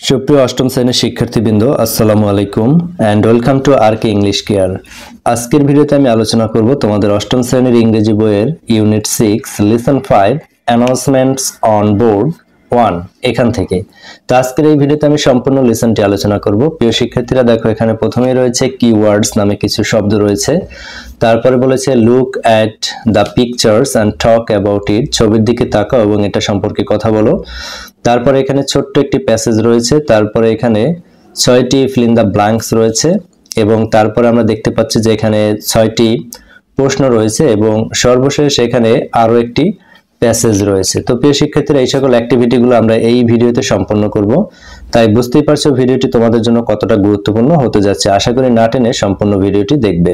সুপ্রিয় অষ্টম শ্রেণীর শিক্ষার্থীবৃন্দ, আসসালামু আলাইকুম and welcome to আরকে English care. আজকের ভিডিওতে আমি আলোচনা করব তোমাদের অষ্টম শ্রেণীর ইংরেজি বইয়ের unit 6 lesson 5 announcements on board 1 এখান থেকে। তো আজকের এই ভিডিওতে আমি সম্পূর্ণ লেসনটি আলোচনা করব। প্রিয় শিক্ষার্থীরা দেখো, এখানে প্রথমেই রয়েছে কিওয়ার্ডস নামে কিছু শব্দ রয়েছে। তারপরে বলেছে look at the pictures and talk about it, ছবির দিকে তাকাও এবং এটা সম্পর্কে কথা বলো। তারপরে এখানে ছোট্ট একটি প্যাসেজ রয়েছে। তারপরে এখানে 6টি ফিল ইন দ্য ব্ল্যাঙ্কস রয়েছে এবং তারপরে আমরা দেখতে পাচ্ছি যে এখানে 6টি প্রশ্ন রয়েছে এবং সর্বশেষ এখানে আরো একটি প্যাসেজ রয়েছে। তো প্রিয় শিক্ষার্থীরা, এই সকল অ্যাক্টিভিটিগুলো আমরা এই ভিডিওতে সম্পন্ন করব, তাই বুঝতেই পারছো ভিডিওটি তোমাদের জন্য কতটা গুরুত্বপূর্ণ হতে যাচ্ছে। আশা করি না টেনে সম্পূর্ণ ভিডিওটি দেখবে।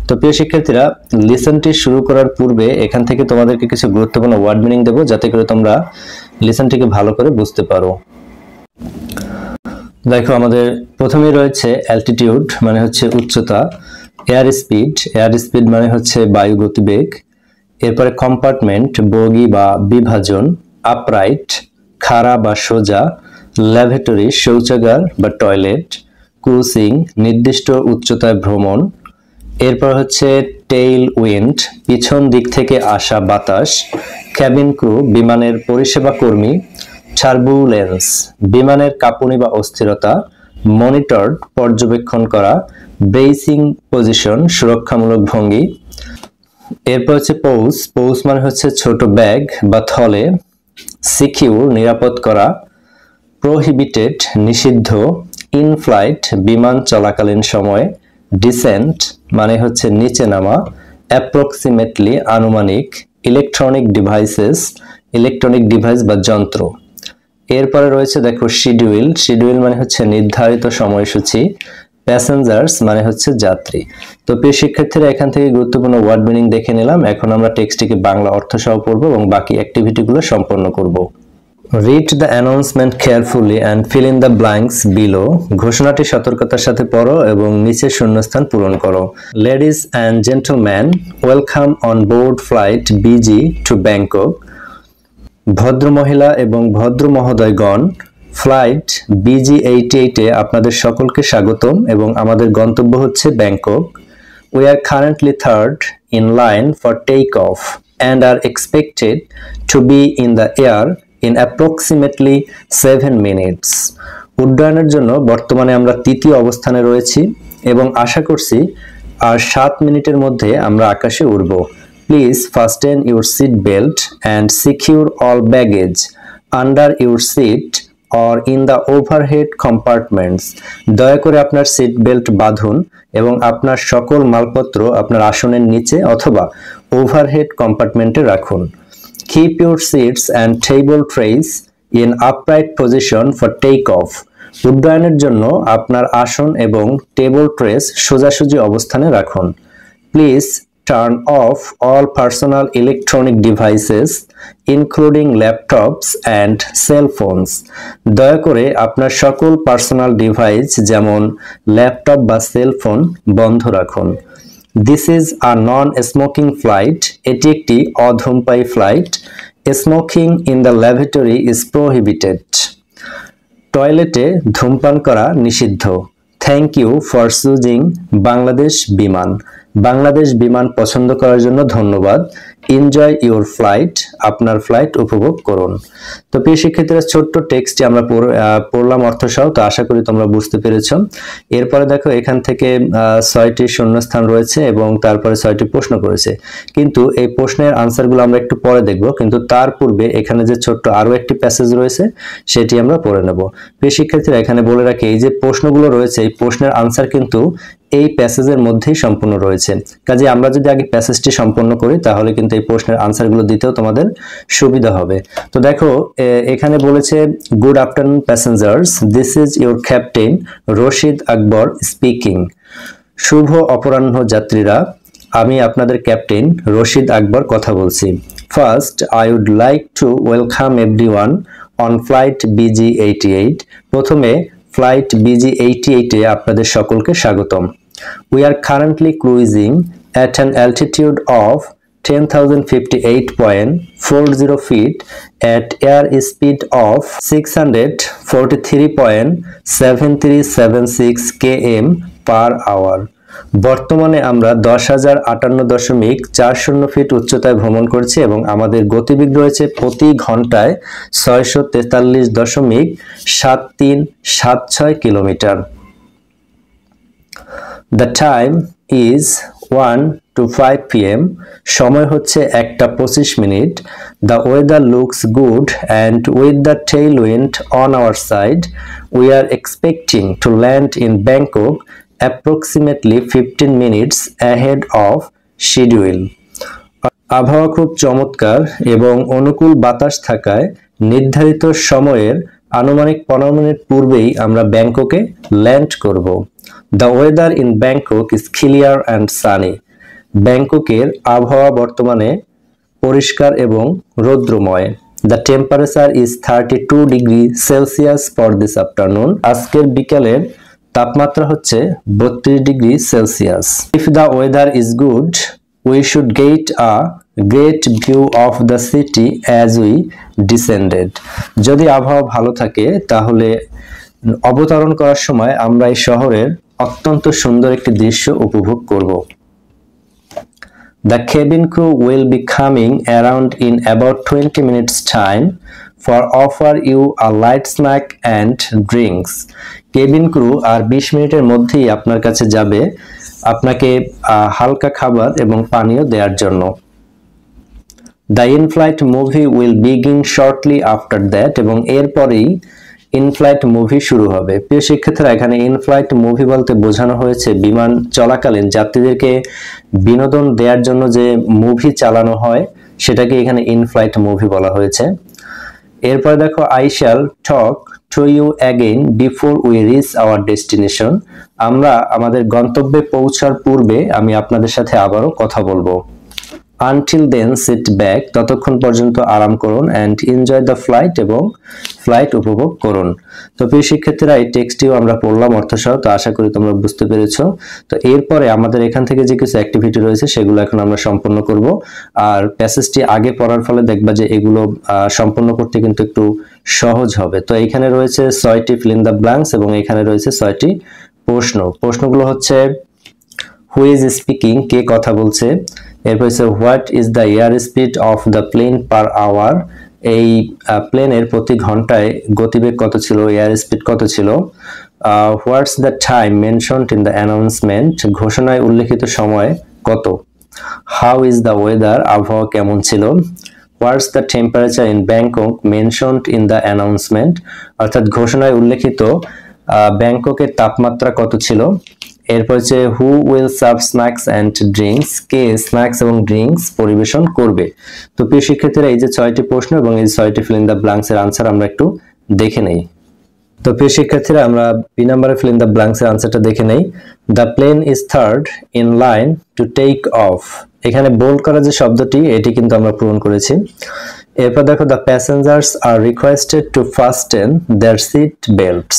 তো প্রিয় শিক্ষার্থীরা, লিসনটি শুরু করার পূর্বে এখান থেকে তোমাদেরকে কিছু গুরুত্বপূর্ণ ওয়ার্ড মিনিং দেব, যাতে করে তোমরা লিসনটিকে ভালো করে বুঝতে পারো। দেখো, আমাদের প্রথমেই রয়েছে অ্যালটিটিউড মানে হচ্ছে উচ্চতা, এয়ার স্পিড মানে হচ্ছে বায়ু গতিবেগ, এরপরে কম্পার্টমেন্ট বগি বা বিভাজন, আপরাইট খাড়া বা সোজা, ল্যাবরেটরি শৌচাগার বা টয়লেট, ক্রুজিং নির্দিষ্ট উচ্চতায় ভ্রমণ, এরপর হচ্ছে টেইল উইন্ড পিছন দিক থেকে আসা বাতাস, ক্যাবিন ক্রু বিমানের পরিষেবা কর্মী, টার্বুলেন্স বিমানের কাঁপুনি বা অস্থিরতা, মনিটর পর্যবেক্ষণ করা, ব্রেসিং পজিশন সুরক্ষামূলক ভঙ্গি, এরপর হচ্ছে পৌস মানে হচ্ছে ছোট ব্যাগ বা থলে, সিকিউর নিরাপদ করা, প্রোহিবিটেড নিষিদ্ধ, ইন ফ্লাইট বিমান চলাকালীন সময়, ডিসেন্ট মানে হচ্ছে নিচে নামা, অ্যাপ্রক্সিমেটলি আনুমানিক, ইলেকট্রনিক ডিভাইস বা যন্ত্র। এরপরে রয়েছে দেখো শিডিউল মানে হচ্ছে নির্ধারিত সময়সূচি, প্যাসেঞ্জার্স মানে হচ্ছে যাত্রী। তো প্রিয় শিক্ষার্থীরা, এখান থেকে গুরুত্বপূর্ণ ওয়ার্ড মিনিং দেখে নিলাম। এখন আমরা টেক্সটটিকে বাংলা অর্থ সহ পড়ব এবং বাকি অ্যাক্টিভিটিগুলো সম্পন্ন করব। Read the announcement carefully and fill in the blanks below. ঘোষণাটি সতর্কতার সাথে পড়ো এবং নিচে শূন্যস্থান পূরণ করো। Ladies and gentlemen, welcome on board flight BG to Bangkok. ভদ্র মহিলা এবং ভদ্র মহোদয়গণ, ফ্লাইট BG88 এ আপনাদের সকলকে স্বাগতম এবং আমাদের গন্তব্য হচ্ছে Bangkok. We are currently third in line for takeoff and are expected to be in the air in approximately 7 minutes. উড্ডয়নের জন্য বর্তমানে আমরা তৃতীয় অবস্থানে রয়েছি এবং আশা করছি আর 7 মিনিটের মধ্যে আমরা আকাশে উড়ব। Please fasten your seat belt and secure all baggage under your seat or in the overhead compartments. দয়া করে আপনার সিট বেল্ট বাঁধুন এবং আপনার সকল মালপত্র আপনার আসনের নিচে অথবা ওভারহেড কম্পার্টমেন্টে রাখুন। Keep your seats and table trays in upright position for takeoff. উড্ডয়নের জন্য আপনার আসন এবং টেবিল ট্রেস সোজাসুজি অবস্থানে রাখুন। Please turn off all personal electronic devices including laptops and cell phones. দয়া করে আপনার সকল পার্সোনাল ডিভাইস যেমন ল্যাপটপ বা সেল ফোন বন্ধ রাখুন। This is a non-smoking flight. এটি একটি অধূমপায়ী flight. Smoking in the lavatory is prohibited. টয়লেটে ধূমপান করা নিষিদ্ধ। Thank you for choosing Bangladesh বিমান। বাংলাদেশ বিমান পছন্দ করার জন্য ধন্যবাদ। এনজয় ইউর ফ্লাইট, আপনার ফ্লাইট উপভোগ করুন। তো প্রিয় শিক্ষার্থীরা, ছোট্ট টেক্সটটি আমরা পড়লাম অর্থ সহ। তো আশা করি তোমরা বুঝতে পেরেছ। এরপরে দেখো, এখান থেকে 6টি শূন্যস্থান রয়েছে এবং তারপরে 6টি প্রশ্ন করেছে, কিন্তু এই প্রশ্নের আনসারগুলো আমরা একটু পরে দেখব। কিন্তু তার পূর্বে এখানে যে ছোট্ট আরো একটি প্যাসেজ রয়েছে সেটি আমরা পড়ে নেব। প্রিয় শিক্ষার্থীরা, এখানে বলে রাখি, এই যে প্রশ্নগুলো রয়েছে এই প্রশ্নের আনসার কিন্তু এই প্যাসেজের মধ্যেই সম্পূর্ণ রয়েছে। কাজে আমরা যদি আগে প্যাসেজটি সম্পন্ন করি তাহলে কিন্তু এই প্রশ্নের আনসারগুলো দিতেও তোমাদের সুবিধা হবে। তো দেখো, এখানে বলেছে good afternoon passengers, this is your captain Rashid Akbar speaking. শুভ অপরাহ্ন যাত্রীরা, আমি আপনাদের ক্যাপ্টেন রশিদ আকবর কথা বলছি। First, I would like to welcome everyone on flight BG88। প্রথমে ফ্লাইট BG88 এ আপনাদের সকলকে স্বাগতম। We are currently cruising at an altitude of 10,058.40 feet at air speed of 643.7376 km per hour. বর্তমানে আমরা 10,058.40 ফিট উচ্চতায় ভ্রমণ করছি এবং আমাদের গতিবেগ রয়েছে প্রতি ঘন্টায় 643.7376 kilometre. The time is 1 to 5 p.m. সময় হচ্ছে 1:25 minute. The weather looks good and with the tailwind on our side, we are expecting to land in Bangkok approximately 15 minutes ahead of schedule. আবহাওয়া খুব চমৎকার এবং অনুকূল বাতাস থাকায় নির্ধারিত সময়ের আনুমানিক 15 মিনিট পূর্বেই আমরা ব্যাংককে ল্যান্ড করব। The weather in Bangkok is clear and sunny. ব্যাংককের আবহাওয়া বর্তমানে পরিষ্কার এবং রৌদ্রময়। The temperature is 32 degrees Celsius for this afternoon. আজকের বিকালের তাপমাত্রা হচ্ছে 32 degree Celsius. If the weather is good, we should get a great view of the city as we descended. যদি আবহাওয়া ভালো থাকে তাহলে অবতরণ করার সময় আমরা এই শহরের অত্যন্ত সুন্দর একটি দৃশ্য উপভোগ করব। The cabin crew will be coming around in about 20 minutes time for offer you a light snack and drinks. Cabin crew আর 20 মিনিটের মধ্যেই আপনার কাছে যাবে আপনাকে হালকা খাবার এবং পানীয় দেওয়ার জন্য। The in-flight movie will begin shortly after that এবং এরপরেই ইনফ্লাইট মুভি শুরু হবে। প্রিয় শিক্ষার্থীরা, এখানে ইনফ্লাইট মুভি বলতে বোঝানো হয়েছে বিমান চলাকালীন যাত্রীদেরকে বিনোদন দেওয়ার জন্য যে মুভি চালানো হয় সেটাকে এখানে ইনফ্লাইট মুভি বলা হয়েছে। এরপর দেখো, I shall talk to you again before we reach our destination. আমরা আমাদের গন্তব্যে পৌঁছার পূর্বে আমি আপনাদের সাথে আবারও কথা বলবো। Until then sit back, ততক্ষণ পর্যন্ত আরাম করুন and enjoy the flight এবং ফ্লাইট উপভোগ করুন। তো প্রিয় শিক্ষার্থীরা, এই টেক্সটিও আমরা পড়লাম অর্থসহ, তো আশা করি তোমরা বুঝতে পেরেছো। তো এরপরে আমাদের এখান থেকে যে কিছু অ্যাক্টিভিটি রয়েছে সেগুলো এখন আমরা সম্পন্ন করব। আর প্যাসেজটি আগে পড়ার ফলে দেখবা যে এগুলো সম্পন্ন করতে কিন্তু একটু সহজ হবে। তো এখানে রয়েছে 6টি fill in the blanks এবং এখানে রয়েছে 6টি প্রশ্ন। প্রশ্নগুলো হচ্ছে হু ইজ স্পিকিং, কে কথা বলছে। এরপর হচ্ছে what is the air speed of the plane per hour, এই প্লেনের প্রতি ঘন্টায় গতিবেগ কত ছিল, এয়ার স্পিড কত ছিল। What's the time mentioned in the announcement, ঘোষণায় উল্লেখিত সময় কত। হাউ ইজ দ্য ওয়েদার, আবহাওয়া কেমন ছিল। What's the temperature in Bangkok mentioned in the announcement, অর্থাৎ ঘোষণায় উল্লেখিত ব্যাংককের তাপমাত্রা কত ছিল। এরপর হচ্ছে who will serve snacks and drinks, K snacks এবং ড্রিঙ্কস পরিবেশন করবে। তো প্রিয় শিক্ষার্থীরা, এই যে 6টি প্রশ্ন এবং এই 6টি fill in the blanks এর আনসার আমরা একটু দেখে নেই। তো প্রিয় শিক্ষার্থীরা, আমরা বি নাম্বারে fill in the blanks এর আনসারটা দেখে নেই। The plane is third in line to take off, এখানে বোল্ড করা যে শব্দটি এটি কিন্তু আমরা পূরণ করেছি। এরপর দেখো, the passengers are requested to fasten their seat belts.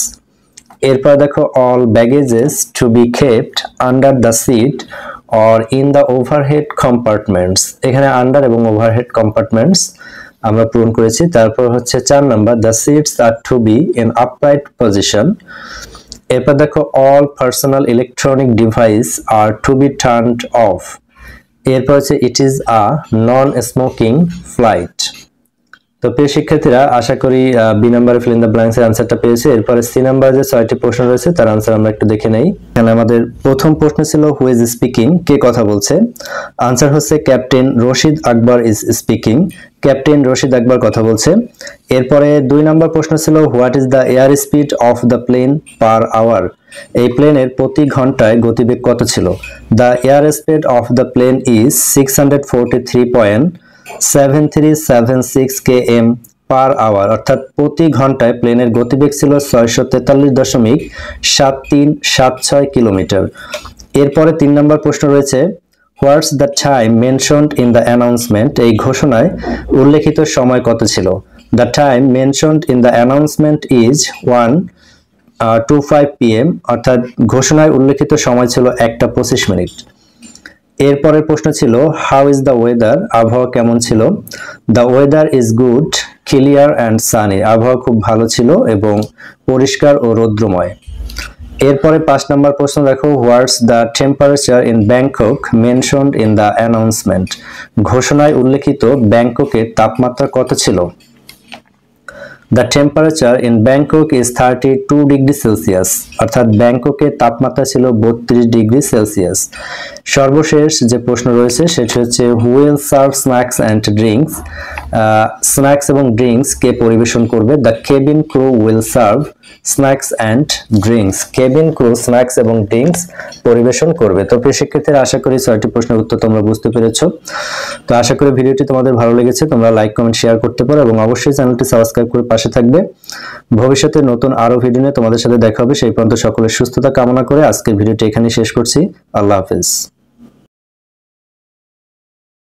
এরপর দেখো, all baggages to be kept under the seat or in the overhead compartments, এখানে আন্ডার এবং ওভারহেড কম্পার্টমেন্টস আমরা পূরণ করেছি। তারপর হচ্ছে 4 number, the seats are to be in upright position. এরপর দেখো, all personal electronic device are to be turned off. এরপর হচ্ছে it is a non smoking flight. তো প্রিয় শিক্ষার্থীরা, আশা করি বি নাম্বারে fill in the blanks এর আনসারটা পেয়েছে। এরপরে সি নাম্বারে যে 6টি প্রশ্ন রয়েছে তার আনসার আমরা একটু দেখে নেই। এখানে আমাদের প্রথম প্রশ্ন ছিল হু ইজ স্পিকিং, কে কথা বলছে। আনসার হচ্ছে captain Rashid Akbar is speaking, captain Rashid Akbar কথা বলছে। এরপরে 2 নাম্বার প্রশ্ন ছিল what is the air speed of the plane per hour, এই প্লেনের প্রতি ঘন্টায় গতিবেগ কত ছিল। The air speed of the plane is 643.7376 km per hour, অর্থাৎ প্রতি ঘন্টায় প্লেনের গতিবেগ ছিল 643.7376 কিলোমিটার। এরপরে 3 নম্বর প্রশ্ন রয়েছে what's the time mentioned in the announcement, এই ঘোষণায় উল্লেখিত সময় কত ছিল। The time mentioned in the announcement is 1:25 PM, অর্থাৎ ঘোষণায় উল্লেখিত সময় ছিল 1:25 মিনিট। এরপরের প্রশ্ন ছিল হাউ ইজ দ্য ওয়েদার, আবহাওয়া কেমন ছিল। The weather is good, clear and sunny, আবহাওয়া খুব ভালো ছিল এবং পরিষ্কার ও রৌদ্রময়। এরপরে 5 নম্বর প্রশ্ন দেখো, what's the temperature in Bangkok mentioned in the announcement, ঘোষণায় উল্লেখিত ব্যাংককের তাপমাত্রা কত ছিল। The temperature in Bangkok is 32 degree Celsius, অর্থাৎ ব্যাংককের তাপমাত্রা ছিল 32 ডিগ্রি সেলসিয়াস। সর্বশেষ যে প্রশ্ন রয়েছে সেটি হচ্ছে who will serve snacks and drinks, snacks এবং ড্রিঙ্কস কে পরিবেশন করবে। The cabin crew will serve snacks and drinks, cabin crew snacks এবং ড্রিঙ্কস পরিবেশন করবে। তো প্রিয় শিক্ষার্থীরা, আশা করি 6টি প্রশ্নের উত্তর তোমরা বুঝতে পেরেছো। তো আশা করি ভিডিওটি তোমাদের ভালো লেগেছে, তোমরা লাইক কমেন্ট শেয়ার করতে পারো এবং অবশ্যই চ্যানেলটি সাবস্ক্রাইব করে পাশে থাকবে। ভবিষ্যতে নতুন আরো ভিডিও নিয়ে তোমাদের সাথে দেখা হবে। সেই পর্যন্ত সকলের সুস্থতা কামনা করে আজকের ভিডিওটি এখানেই শেষ করছি। আল্লাহ হাফেজ।